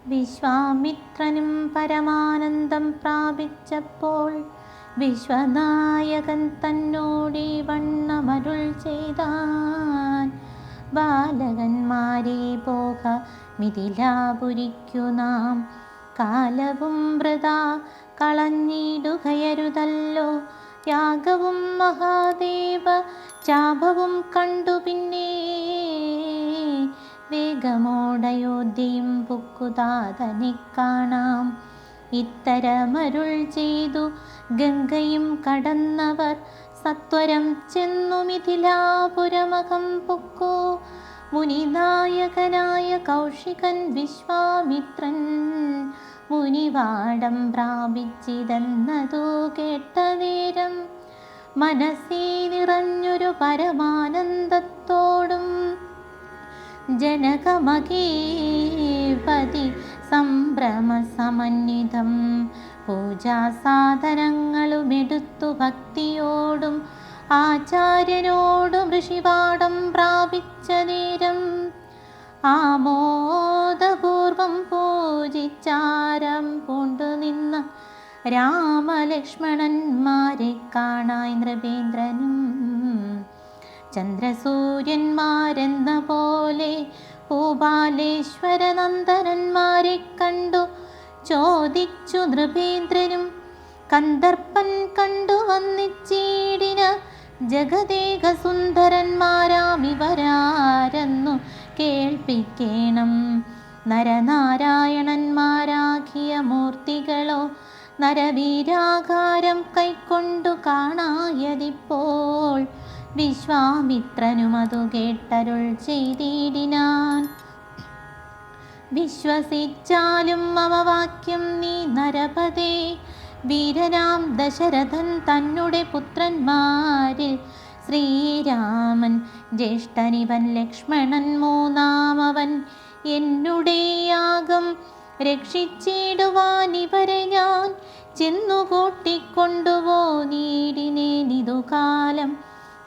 വിശ്വാമിത്രനും പരമാനന്ദം പ്രാപിച്ചപ്പോൾ വിശ്വനായകൻ തന്നോടി വണ്ണമരുൾ ചെയ്താൻ. ബാലകന്മാരെ പോക മിഥിലാപുരിക്കു നാം, കാലവും വൃഥാ കളഞ്ഞിടുകയരുതല്ലോ. യാഗവും മഹാദേവ ചാപവും കണ്ടു പിന്നെ വേഗമോടയോധ്യയും പുക്കുതാതനെ കാണാം. ഇത്തരമരുൾ ചെയ്തു ഗംഗയും കടന്നവർ സത്വരം ചെന്നു മിഥിലാപുരമകം പുക്കു. മുനിനായകനായ കൗശികൻ വിശ്വാമിത്രൻ മുനിവാടം പ്രാപിച്ചിതെന്നതു കേട്ട നേരം മനസ്സി നിറഞ്ഞൊരു പരമാനന്ദത്തോടും ജനകമഹീപതി സംഭ്രമസമന്വിതം പൂജാസാധനങ്ങളുമെടുത്തു ഭക്തിയോടും ആചാര്യനോടും ഋഷിവാടം പ്രാപിച്ച നേരം ആമോദപൂർവം പൂജിച്ചാരം പൂണ്ടുനിന്ന രാമലക്ഷ്മണന്മാരെ കാണായി നൃപേന്ദ്രനും. ചന്ദ്രസൂര്യന്മാരെന്ന പോലെ ഭൂപാലേശ്വരനന്ദനന്മാരെ കണ്ടു ചോദിച്ചു നൃപേന്ദ്രനും. കന്ദർപ്പൻ കണ്ടു വന്നിച്ചീടിന ജഗദേക സുന്ദരന്മാരാമിവരാരെന്നു കേൾപ്പിക്കേണം. നരനാരായണന്മാരാകിയ മൂർത്തികളോ നരവീരാകാരം കൈക്കൊണ്ടു കാണായതിപ്പോൾ വിശ്വാമിത്രനുമതു കേട്ടരുൾ ചെയ്തിടിനാൻ. വിശ്വസിച്ചാലും മമ വാക്യം നീ നരപതേ, വീരനാം ദശരഥൻ തന്നുടെ പുത്രന്മാരിൽ ശ്രീരാമൻ ജ്യേഷ്ഠനിവൻ, ലക്ഷ്മണൻ മൂന്നാമവൻ. എന്നുടെ യാഗം രക്ഷിച്ചിടുവാനിവരെ ഞാൻ ചെന്നു കൂട്ടിക്കൊണ്ടുപോനീടിനേനിതു കാലം.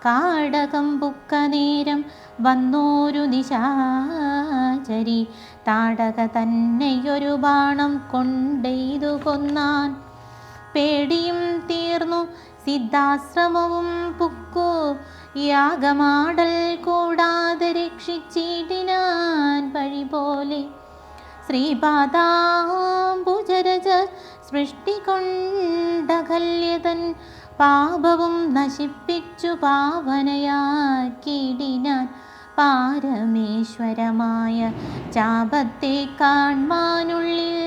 കാടകം പുക്ക നേരം വന്നോരു നിശാചരി താടക തന്നെയൊരു ബാണം കൊണ്ടെയ്തു കൊന്നാൻ. പേടിയും തീർന്നു സിദ്ധാശ്രമവും പുക്കു, യാഗമാടൽ കൂടാതെ രക്ഷിച്ചിടിനാൻ വഴി പോലെ. ശ്രീപാദാംബുജരജ സൃഷ്ടി കൊണ്ടകല്യതൻ പാപവും നശിപ്പിച്ചു പാവനയാക്കിയിടിനാൻ. പാരമേശ്വരമായ ചാപത്തെ കാൺമാനുള്ളിൽ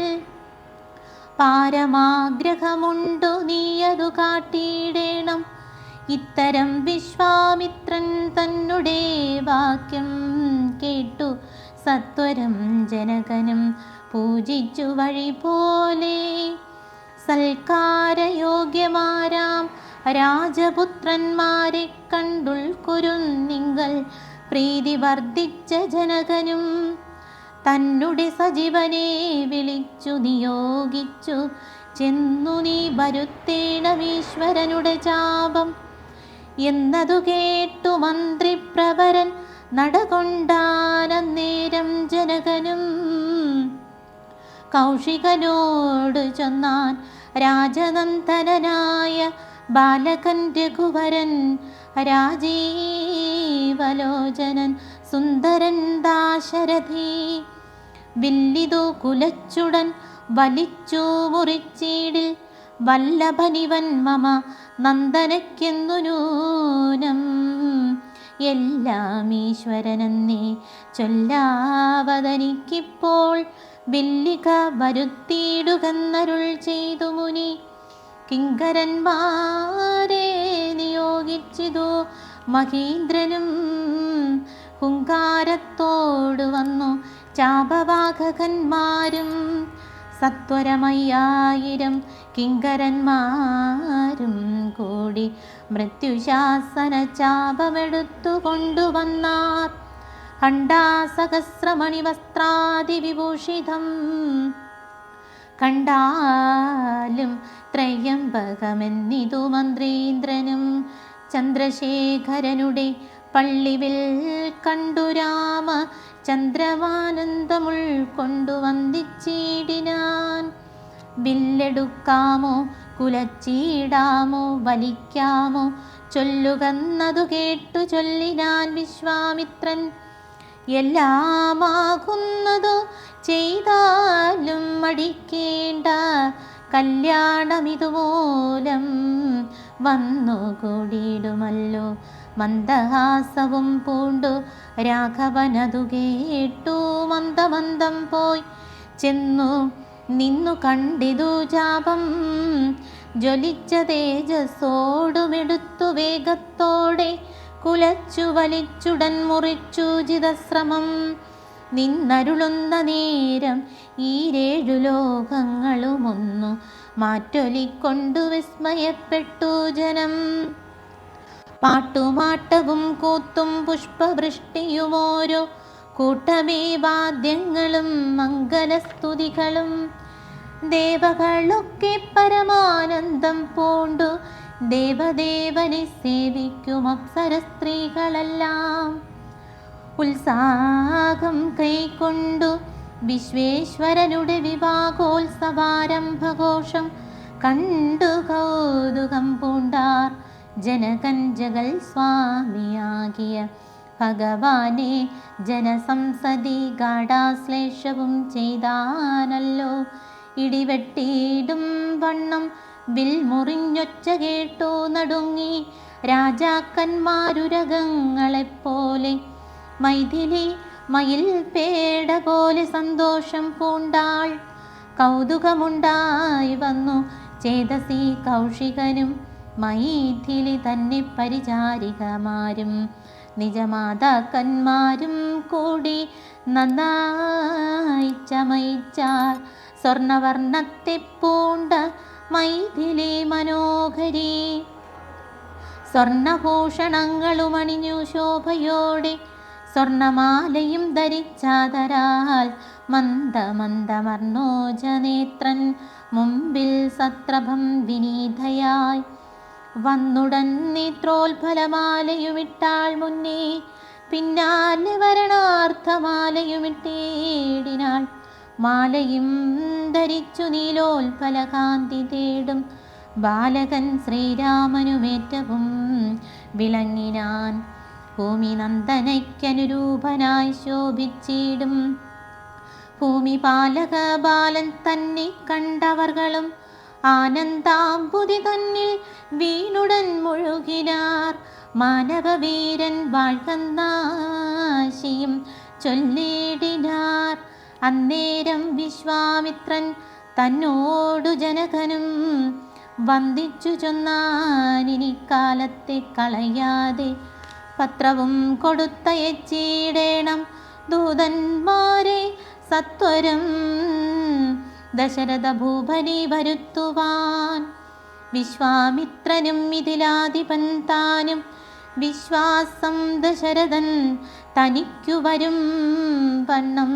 പാരമാഗ്രഹമുണ്ടു, നീയതു കാട്ടിയിടേണം. ഇത്തരം വിശ്വാമിത്രൻ തന്നെ വാക്യം കേട്ടു സത്വരം ജനകനും പൂജിച്ചു വഴി പോലെ. സൽക്കാരയോഗ്യമാരാം രാജപുത്രന്മാരെ കണ്ടുൾക്കുരുന്നിങ്കൽ പ്രീതി വർദ്ധിച്ച ജനകനും തന്നെ സജീവനെ വിളിച്ചു നിയോഗിച്ചു ചെന്നു നീ വരുത്തേണമീശ്വരനുടെ ചാപം എന്നതു കേട്ടു മന്ത്രിപ്രവരൻ നടകൊണ്ടാനന്നേരം ജനകനും കൗശികനോട് ചൊന്നാൻ. രാജനന്ദനായ ബാലകൻ രഘുവരൻ, രാജീവലോചനൻ സുന്ദരൻ ദാശരഥി, വില്ലിതു കുലച്ചുടൻ വലിച്ചു മുറിച്ചീടിൽ വല്ലഭനിവൻ മമ നന്ദനയ്ക്കെന്നു നൂനം. എല്ലാം ഈശ്വരനെന്നേ ചൊല്ലാവതനിക്കിപ്പോൾ വില്ലിക വരുത്തിയിടുകന്നരുൾ ചെയ്തു മുനി. കിങ്കരന്മാരെ നിയോഗിച്ചിതു മഹീന്ദ്രനും ഹുങ്കാരത്തോടു വന്നു ചാപവാഹകന്മാരും. സത്വരമയ്യായിരം കിങ്കരന്മാരും കൂടി മൃത്യുശാസന ചാപമെടുത്തു കൊണ്ടുവന്നാർ. ഹണ്ഡാസഹസ്രമണിവസ്ത്രാദിവിഭൂഷിതം കണ്ടാലും ത്രയംബകമെന്നിതു മന്ത്രീന്ദ്രനും. ചന്ദ്രശേഖരനുടെ പള്ളിവിൽ കണ്ടു രാമ ചന്ദ്രമാനന്ദമുൾക്കൊണ്ടു വന്ദിച്ചിടിനാൻ. വില്ലെടുക്കാമോ കുലച്ചിടാമോ വലിക്കാമോ ചൊല്ലുകന്നതു കേട്ടു ചൊല്ലിനാൻ വിശ്വാമിത്രൻ. എല്ലാമാകുന്നതു ചെയ്താലും മടിക്കേണ്ട, കല്യാണമിതുമൂലം വന്നുകൂടിയിടുമല്ലോ. മന്ദഹാസവും പൂണ്ടു രാഘവനതു കേട്ടു മന്ദമന്ദം പോയി ചെന്നു നിന്നു കണ്ടിതു ചാപം ജ്വലിച്ച തേജസ്സോടുമെടുത്തു വേഗത്തോടെ കുലച്ചു വലിച്ചുടൻ മുറിച്ചു ചിതശ്രമം. നിന്നരുളുന്ന നേരം ഈരേഴു ലോകങ്ങളുമൊന്നു മാറ്റൊലിക്കൊണ്ടു വിസ്മയപ്പെട്ടു ജനം. പാട്ടുമാട്ടവും കൂത്തും പുഷ്പവൃഷ്ടിയുമോരോ കൂട്ടമേ വാദ്യങ്ങളും മംഗലസ്തുതികളും. ദേവകളൊക്കെ പരമാനന്ദം പൂണ്ടു ദേവദേവനെ സേവിക്കും അപ്സര സ്ത്രീകളെല്ലാം. ഉത്സാഹം കൈക്കൊണ്ടു വിശ്വേശ്വരനുടെ വിവാഹോത്സവാരംഭഘോഷം കണ്ടു കൗതുകം പൂണ്ടാർ. ജനകൻ ജഗൽ സ്വാമിയാകിയ ഭഗവാനെ ജനസംസതി ഗാഢാശ്ലേഷവും ചെയ്താനല്ലോ. ഇടിവെട്ടിയിടും വണ്ണം വിൽ മുറിഞ്ഞൊച്ച കേട്ടു നടുങ്ങി രാജാക്കന്മാരുരകങ്ങളെപ്പോലെ. മൈഥിലി മയിൽ പേട പോലെ സന്തോഷം പൂണ്ടാൾ. കൗതുകമുണ്ടായി വന്നു ചേതസി കൗശികനും മൈഥിലി തന്നെ പരിചാരികമാരും നിജമാതാക്കന്മാരും കൂടി നന്നായി ചമയിച്ചാർ. സ്വർണവർണ്ണത്തെ പൂണ്ട മൈഥിലി മനോഹരി സ്വർണഭൂഷണങ്ങളുമണിഞ്ഞു ശോഭയോടെ സ്വർണമാലയും ധരിച്ചാതരാൽ മന്ദമന്ദമർണോജനേത്രൻ മുമ്പിൽ സത്രഭം വിനീതയായി വന്നുടൻ നേത്രോത്ഫലമാലയുമിട്ടാൾ മുന്നേ. പിന്നാലെ വരണാർത്ഥമാലയുമിട്ടേടിനാൾ. മാലയും ധരിച്ചു നീലോത്ഫലകാന്തി തേടും ബാലകൻ ശ്രീരാമനുമേറ്റവും വിളങ്ങിനാൻ. ഭൂമി നന്ദനയ്ക്കനുരൂപനായി ശോഭിച്ചിടും ഭൂമി പാലക ബാലൻ തന്നെ കണ്ടവർകളും ആനന്ദാംബുതി തന്നിൽ വീണുടൻ മുഴുകിനാർ. മാനവവീരൻ വാഴ്കന്നാശിയും ചൊല്ലിടിനാർ. അന്നേരം വിശ്വാമിത്രൻ തന്നോടു ജനകനും വന്ദിച്ചു ചൊന്നാനിക്കാലത്തെ കളയാതെ പത്രവും കൊടുത്തയച്ചിടേണം ദൂതന്മാരെ സത്വരം ദശരഥ ഭൂപതി വരുത്തുവാൻ. വിശ്വാമിത്രനും ഇതിലാധിപൻ താനും വിശ്വാസം ദശരഥൻ തനിക്കു വരും വണ്ണം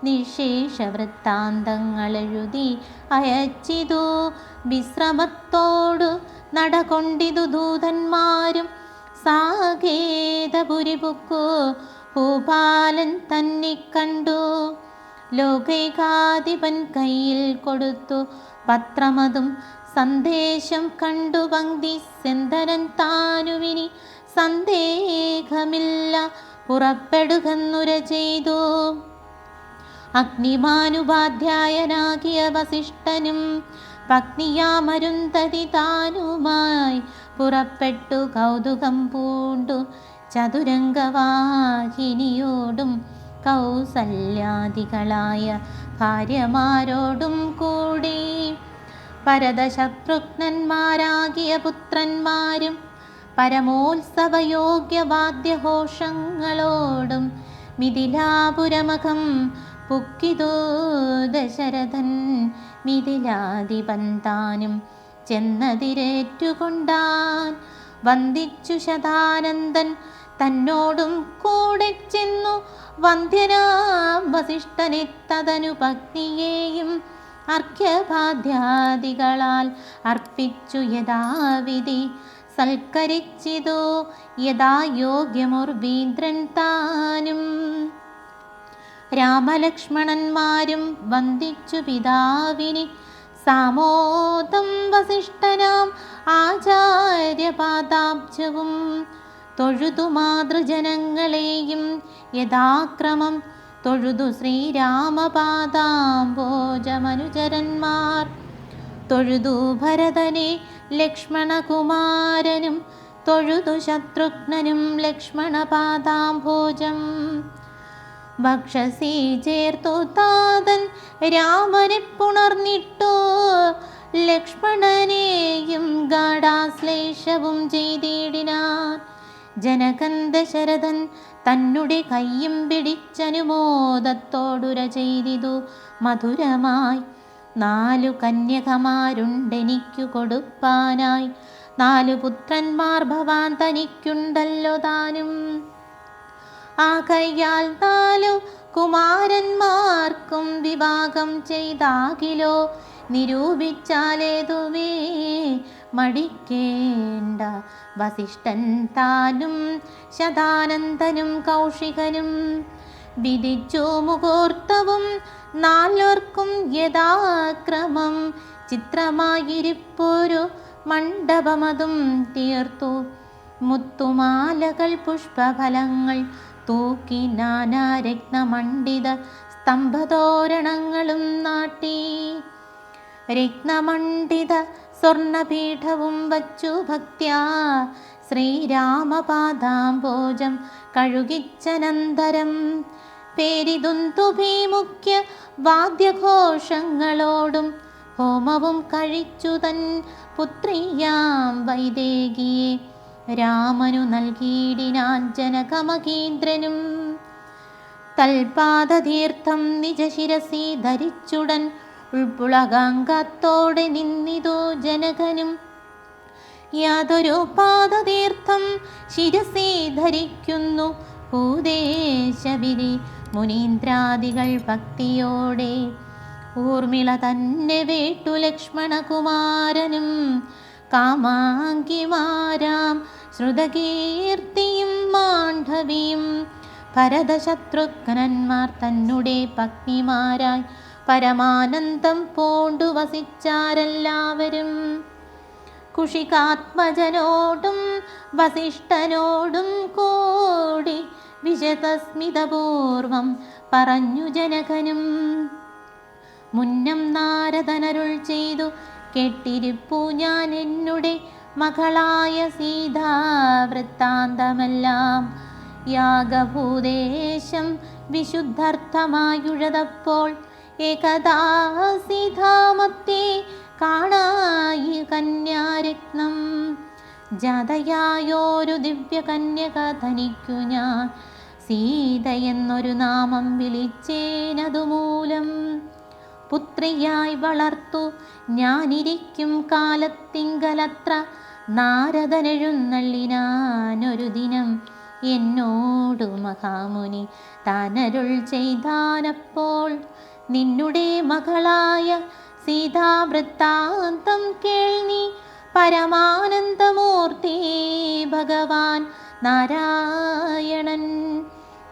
നിശേഷ വൃത്താന്തങ്ങളെഴുതി അയച്ചിതു. വിശ്രമത്തോടു നടകൊണ്ടിതു ദൂതന്മാരും സാകേതപുരി പുക്കു ഭൂപാലൻ തന്നെ കണ്ടു. ലോകൈകാധിപൻ കയ്യിൽ കൊടുത്തു പത്രമതും സന്ദേശം കണ്ടു പങ്ക്തി സെന്തരൻ താനുവിനി സന്ദേഹമില്ല പുറപ്പെടുകന്നുര ചെയ്തു. അഗ്നിമാനുപാധ്യായനാകിയ വസിഷ്ഠനും പത്നിയാമരുന്ധതി താനുമായി പുറപ്പെട്ടു കൗതുകം പൂണ്ടു ചതുരംഗവാഹിനിയോടും കൗസല്യാദികളായ ഭാര്യമാരോടും കൂടി. പരതശത്രുഘ്നന്മാരാകിയ പുത്രന്മാരും പരമോത്സവയോഗ്യവാദ്യഘോഷങ്ങളോടും മിഥിലാപുരമകം പുക്കിതു ദശരഥൻ. മിഥിലാധിപൻ താനും ചെന്നതിരേറ്റുകൊണ്ടാൻ. വന്ദിച്ചു ശതാനന്ദൻ തന്നോടും കൂടെ ചെന്നു വന്ധ്യനാം വസിഷ്ഠനെ തദനു പത്നിയെയും അർഘ്യപാദ്യാദികളാൽ അർപ്പിച്ചു യഥാവിധി സൽക്കരിച്ചിതു യഥാ യോഗ്യമോർവീന്ദ്രൻ താനും. രാമലക്ഷ്മണന്മാരും വന്ദിച്ചു പിതാവിനെ. സാമോദം വസിഷ്ഠനാം ആചാര്യപാദാബ്ജവും തൊഴുതു മാതൃജനങ്ങളെയും യഥാക്രമം തൊഴുതു ശ്രീരാമപാദാംബോജമനുചരന്മാർ. തൊഴുതു ഭരതനെ ലക്ഷ്മണകുമാരനും തൊഴുതു ശത്രുഘ്നനും ലക്ഷ്മണപാദാംബോജം. ഭക്ഷസി ചേർത്തു താതൻ രാമനെ പുണർന്നിട്ടു ലക്ഷ്മണനെയും ഗാഢാശ്ലേഷവും ചെയ്തിടിനാൻ. ജനകൻ ദശരഥൻ തന്നുടെ കയ്യും പിടിച്ചനുമോദത്തോടുര ചെയ്തിതു മധുരമായി. 4 കന്യകമാരുണ്ടെനിക്കു കൊടുപ്പാനായി, 4 പുത്രന്മാർ ഭവാൻ തനിക്കുണ്ടല്ലോ താനും. ആകയാൽ 4 കുമാരന്മാർക്കും വിവാഹം ചെയ്താകിലോ നിരൂപിച്ചാലേതുവേ മടിക്കേണ്ട. വസിഷ്ഠൻ താനും ശതാനന്ദനും കൗശികനും വിധിച്ചു മുഹൂർത്തവും 4 യഥാക്രമം. ചിത്രമായിരിപ്പൊരു മണ്ഡപമതും തീർത്തു. മുത്തുമാലകൾ പുഷ്പഫലങ്ങൾ തൂക്കി നാനാരത്നമണ്ഡിത സ്തംഭതോരണങ്ങളും നാട്ടി. രത്നമണ്ഡിത സ്വർണപീഠവും വച്ചു ഭക്ത്യാ ശ്രീരാമപാദാംബോജം കഴുകിച്ചനന്തരം. പേരിതുന്തുഭി മുഖ്യ വാദ്യഘോഷങ്ങളോടും ഹോമവും കഴിച്ചു തൻ പുത്രിയാം വൈദേഹിയെ രാമനു നൽകിയിടിനാൻ ജനകമഹീന്ദ്രനും. തൽപാദതീർത്ഥം നിജശിരസി ധരിച്ചുടൻ ഉൾപ്പുളകാംഗത്തോടെ നിന്നിതു ജനകനും. യാതൊരു പാദതീർത്ഥം ശിരസി ധരിക്കുന്നു ഭൂദേശവിധി മുനീന്ദ്രാദികൾ ഭക്തിയോടെ. ഊർമിള തന്നെ വേട്ടു ലക്ഷ്മണകുമാരനും കാമാങ്കിമാരാം ശ്രുതകീർത്തിയും മാണ്ഡവിയും ഭരതശത്രുഘ്നന്മാർ തന്നുടെ പത്നിമാരായി പരമാനന്ദം പൂണ്ടു വസിച്ചാരെല്ലാവരും. കുഷികാത്മജനോടും വസിഷ്ഠനോടും കൂടി വിശദസ്മിതപൂർവം പറഞ്ഞു ജനകനും. മുന്നം നാരദനരുൾ ചെയ്തു കേട്ടിരിപ്പു ഞാൻ എന്നുടെ മകളായ സീതാ വൃത്താന്തമെല്ലാം. യാഗഭൂദേശം വിശുദ്ധർത്ഥമായുഴതപ്പോൾ ഏകദാ സീതാമത്തെ കാണായി കന്യാരത്നം. ജാതയായോരു ദിവ്യകന്യക ധനിക്കു ഞാൻ സീതയെന്നൊരു നാമം വിളിച്ചേനതുമൂലം. പുത്രിയായി വളർത്തു ഞാനിരിക്കും കാലത്തിങ്കലത്ര നാരദനെഴുന്നള്ളിനാനൊരു ദിനം എന്നോടു മഹാമുനി താനരുൾ ചെയ്താനപ്പോൾ. നിന്നുടെ മകളായ സീതാവൃത്താന്തം കേൾനി പരമാനന്ദമൂർത്തി ഭഗവാൻ നാരായണൻ.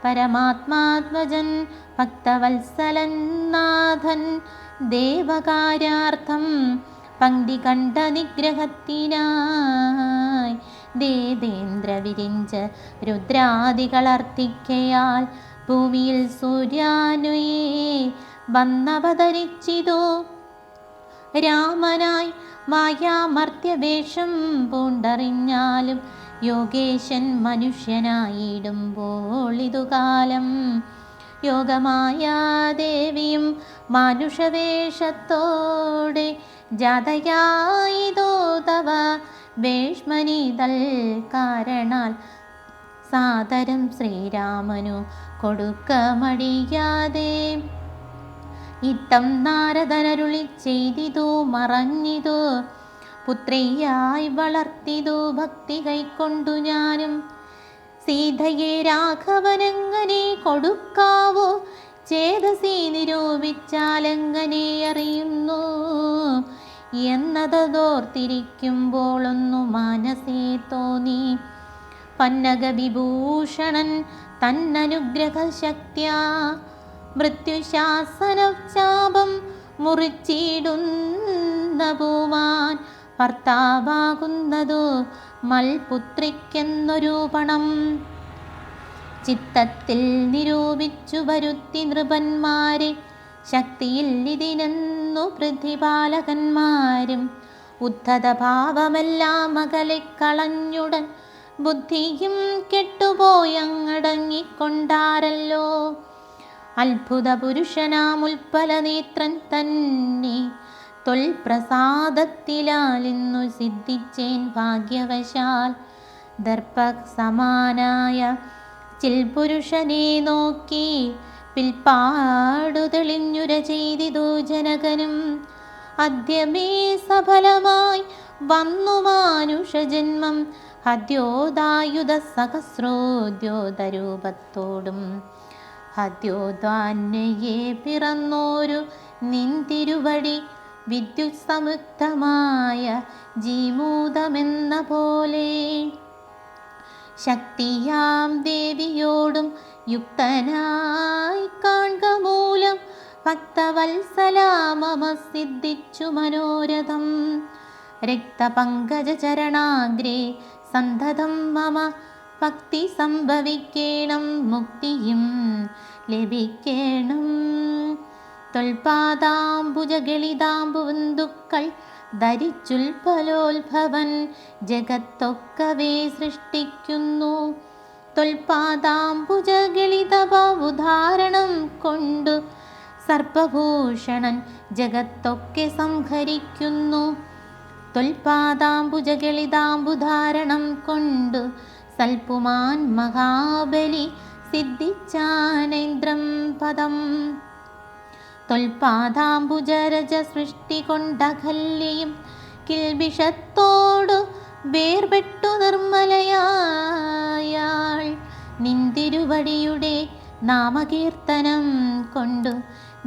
പരമാത്മാത്മജൻ ഭക്തവത്സലൻ നാഥൻ ദേവകാര്യാർത്ഥം പങ്ക്തി കണ്ട നിഗ്രഹത്തിനായി ദേവേന്ദ്ര വിരിഞ്ച രുദ്രാദികളർത്തിക്കയാൽ ഭൂമിയിൽ സൂര്യാനുയേ വന്നവതരിച്ചിതു. രാമനായി മായാമർത്യവേഷം പൂണ്ടറിഞ്ഞാലും യോഗേശൻ മനുഷ്യനായിടുമ്പോൾ ഇതുകാലം. യോഗമായാദേവിയും മാനുഷവേഷത്തോടെ ജാതയായിതോ തവ വേഷ്മനിതൽ കാരണാൽ സാദരം ശ്രീരാമനു കൊടുക്ക മടിയാതെ. ഇത്തം നാരദനരുളി ചെയ്തിതു മറഞ്ഞിതു. പുത്രിയായി വളർത്തിതു ഭക്തി കൈക്കൊണ്ടു ഞാനും. സീതയെ രാഘവനെങ്ങനെ കൊടുക്കാവോ ചേതസി നിരൂപിച്ചാലെങ്ങനെ അറിയുന്നു എന്നതോർത്തിരിക്കുമ്പോളൊന്നു മനസ്സേ തോന്നി. പന്നഗവിഭൂഷണൻ തന്നനുഗ്രഹ ശക്ത്യാ മൃത്യുശാസനചാപം മുറിച്ചിടുന്ന പൂമാൻ ഭർത്താവാകുന്നതു മൽപുത്രിക്കെന്നൊരു പണം ചിത്തത്തിൽ നിരൂപിച്ചു വരുത്തി നൃപന്മാരെ ശക്തിയിൽ ഇതിനെന്നു പൃഥ്വിപാലകന്മാരും ഉദ്ധത ഭാവമെല്ലാം അകലെ കളഞ്ഞുടൻ ബുദ്ധിയും കെട്ടുപോയങ്ങടങ്ങിക്കൊണ്ടാരല്ലോ. അത്ഭുത പുരുഷനാമുൽപ്പലനേത്രൻ തന്നെ തൊൽപ്രസാദത്തിലാലിന്നു സിദ്ധിച്ചേൻ ഭാഗ്യവശാൽ. ദർപ്പസമാനായ ചിൽപുരുഷനെ നോക്കി പിൽപ്പാടു തെളിഞ്ഞുര ചെയ്തിതു ജനകനും. അദ്യമേ സഫലമായി വന്നു മാനുഷജന്മം ഹദ്യോദായുധ സഹസ്രോദ്യോതരൂപത്തോടും. ഹദ്യോദ്വാന്യയെ പിറന്നോരു നിൻതിരുവടി വിദ്യുത് സംയുക്തമായ ജീമൂതമെന്ന പോലെ. ശക്തിയാം ദേവിയോടും യുക്തനായി കാൺക മൂലം ഭക്തവത്സലാമമ സിദ്ധിച്ചു മനോരഥം. രക്തപങ്കജചരണാഗ്രേ സന്തതം മമ ഭക്തി സംഭവിക്കേണം മുക്തിയും ലഭിക്കേണം. തൊൽപാദാംബുജഗളിതാംബുബന്ധുക്കൾ ധരിച്ചുൽപലോത്ഭവൻ ജഗത്തൊക്കവേ സൃഷ്ടിക്കുന്നു. തൊൽപാദാംബുജഗളിതബാഹുധാരണം കൊണ്ടു സർപ്പഭൂഷണൻ ജഗത്തൊക്കെ സംഹരിക്കുന്നു. തൊൽപാദാംബുജഗളിതാംബുധാരണം കൊണ്ടു സൽപുമാൻ മഹാബലി സിദ്ധിച്ചാനേന്ദ്രം പദം. തൊൽപാദാംബുജരജ സൃഷ്ടി കൊണ്ടകല്യയും കിൽബിഷത്തോടു വേർപെട്ടു നിർമ്മലയായാൾ. നിന്തിരുവടിയുടെ നാമകീർത്തനം കൊണ്ടു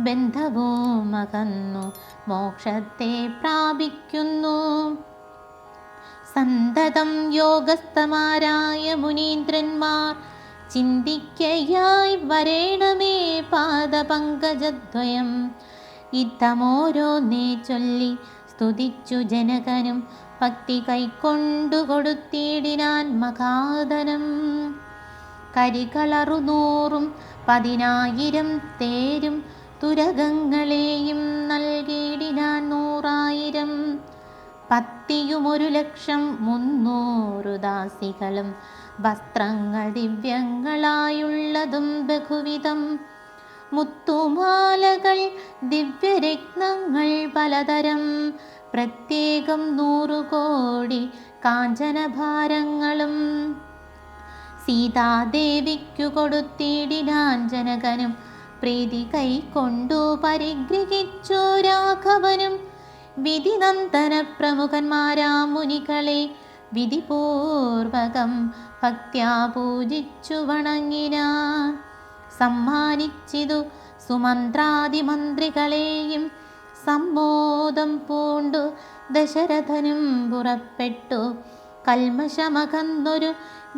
ബന്ധവും അകന്നു മോക്ഷത്തെ പ്രാപിക്കുന്നു. സന്തതം യോഗസ്ഥമാരായ മുനീന്ദ്രന്മാർ ചിന്തിക്കയായി വരേണമേ പാദപങ്കജദ്വയം. ഇത്തമോരോന്നേ ചൊല്ലി സ്തുതിച്ചു ജനകനും ഭക്തി കൈക്കൊണ്ടു കൊടുത്തിടിനാൻ മഹാധനം. കരികളറുനൂറും 10,000 തേരും തുരകങ്ങളെയും നൽകിയിടിനാൻ 100,000. പത്തിയും 1,00,300 ദാസികളും വസ്ത്രങ്ങൾ ദിവ്യങ്ങളായുള്ളതും ബഹുവിധം. മുത്തുമാലകൾ ദിവ്യരത്നങ്ങൾ പലതരം പ്രത്യേകം 100 കോടി കാഞ്ചനഭാരങ്ങളും സീതാദേവിക്കു കൊടുത്തിടിനാൻ ജനകനും. പ്രീതി കൈക്കൊണ്ടു പരിഗ്രഹിച്ചു രാഘവനും. വിധിനന്ദന പ്രമുഖന്മാരാം മുനികളെ വിധിപൂർവകം ഭക്ത്യാ പൂജിച്ചു വണങ്ങിനാൻ. സമ്മാനിച്ചിതു സുമന്ത്രാദിമന്ത്രികളെയും സമ്മോദം പൂണ്ടു ദശരഥനും പുറപ്പെട്ടു. കൽമഷമകന്നൊരു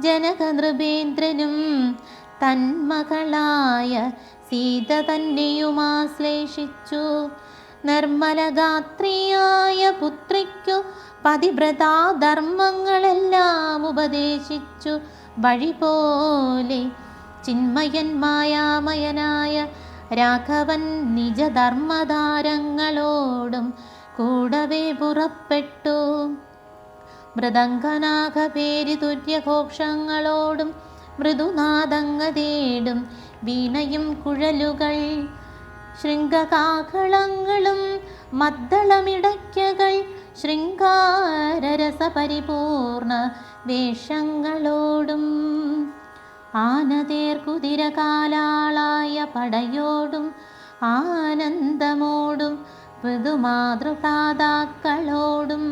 ജനകനൃപേന്ദ്രനും തന്മകളായ സീത തന്നെയുമാശ്ലേഷിച്ചു. നിർമ്മലഗാത്രിയായ പുത്രിക്കു പതിവ്രതാധർമ്മങ്ങളെല്ലാം ഉപദേശിച്ചു വഴി പോലെ. ചിന്മയൻ മായാമയനായ രാഘവൻ നിജധർമ്മധാരങ്ങളോടും കൂടവേ പുറപ്പെട്ടു. മൃദംഗനാഗപേരി തുര്യഘോഷങ്ങളോടും മൃദുനാദങ്ങതേടും വീണയും കുഴലുകൾ ശൃംഗകാകളങ്ങളും മദ്ദളമിടയ്ക്കകൾ ശൃംഗാരരസപരിപൂർണ വേഷങ്ങളോടും ആനതേർ കുതിരകാലാളായ പടയോടും ആനന്ദമോടും മൃദുമാതൃപ്രാതാക്കളോടും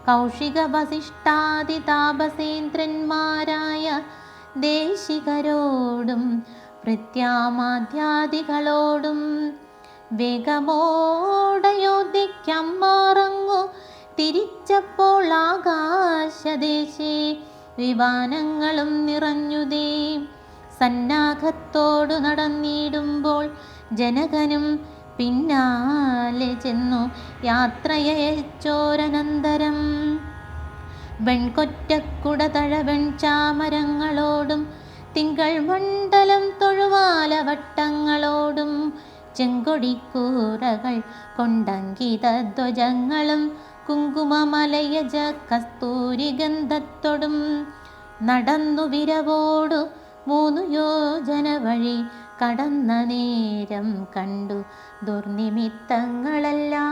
കൗശിക വസിഷ്ഠാദി താപസേന്ദ്രന്മാരായ ദേശികരോടും ഭൃത്യാമാധ്യാദികളോടും വേഗമോടയോധ്യയ്ക്കമ്മാറങ്ങു തിരിച്ചപ്പോൾ ആകാശദേശേ വിമാനങ്ങളും നിറഞ്ഞുതേ. സന്നാഹത്തോടു നടന്നിടുമ്പോൾ ജനകനും പിന്നാലെ ചെന്നു യാത്രയച്ചോരനന്തരം. വെൺകൊറ്റക്കുട തഴവെൺ ചാമരങ്ങളോടും തിങ്കൾ മണ്ഡലം തൊഴുവാലവട്ടങ്ങളോടും ചെങ്കൊടിക്കൂറകൾ കൊണ്ടങ്കിത ധ്വജങ്ങളും കുങ്കുമമലയജ കസ്തൂരി ഗന്ധത്തോടും നടന്നു വിരവോടു 3 യോജന വഴി കടന്ന നേരം കണ്ടു ദുർനിമിത്തങ്ങളെല്ലാം.